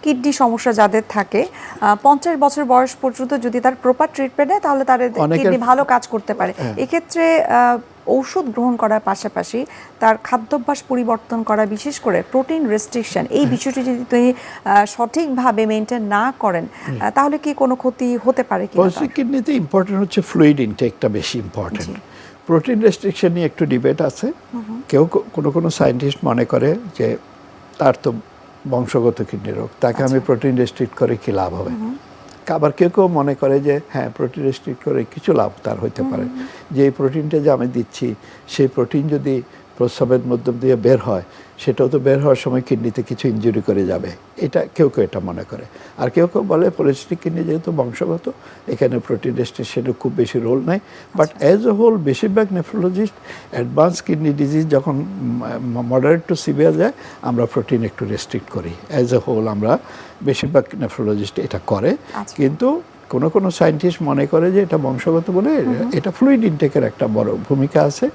Kidney সমস্যা যাদের থাকে 50 বছর বয়স পর্যন্ত যদি তার প্রপার ট্রিটমেন্ট নেয় তাহলে তার কিডনি ভালো কাজ করতে পারে। এক্ষেত্রে ঔষধ গ্রহণ করার পাশাপাশি তার খাদ্যাভ্যাস পরিবর্তন করা, বিশেষ করে প্রোটিন রেস্ট্রিকশন, এই বিষয়টি যদি তিনি সঠিকভাবে মেনটেন না করেন তাহলে কি কোনো ক্ষতি হতে পারে কি? পলিসিস্টিক কিডনিতে ইম্পর্টেন্ট হচ্ছে ফ্লুইড ইনটেকটা বেশি ইম্পর্টেন্ট। প্রোটিন রেস্ট্রিকশন নিয়ে একটু ডিবেট আছে। কেউ কোনো সায়েন্টিস্ট মনে করে যে তার তো বংশগত কিডনি রোগ, তাকে আমি প্রোটিন রেস্ট্রিক্ট করে কি লাভ হবে। আবার কেউ কেউ মনে করে যে হ্যাঁ, প্রোটিন রেস্ট্রিক্ট করে কিছু লাভ তার হইতে পারে, যে এই প্রোটিনটা যে আমি দিচ্ছি সেই প্রোটিন যদি প্রস্রাবের মধ্য দিয়ে বের হয়, সেটাও তো বের হওয়ার সময় কিডনিতে কিছু ইনজুরি করে যাবে, এটা কেউ কেউ এটা মনে করে। আর কেউ কেউ বলে পলিসিস্টিক কিডনি যেহেতু বংশগত, এখানে প্রোটিন রেস্ট্রিকশনের খুব বেশি রোল নাই। বাট অ্যাজ এ হোল বেশিরভাগ নেফ্রোলজিস্ট অ্যাডভান্স কিডনি ডিজিজ যখন মডারেট টু সিভিয়ার যায়, আমরা প্রোটিন একটু রেস্ট্রিক্ট করি। অ্যাজ এ হোল আমরা বেশিরভাগ নেফ্রোলজিস্ট এটা করে। কিন্তু কোনো সায়েন্টিস্ট মনে করে যে এটা বংশগত বলে, এটা ফ্লুইড ইনটেকের একটা বড় ভূমিকা আছে।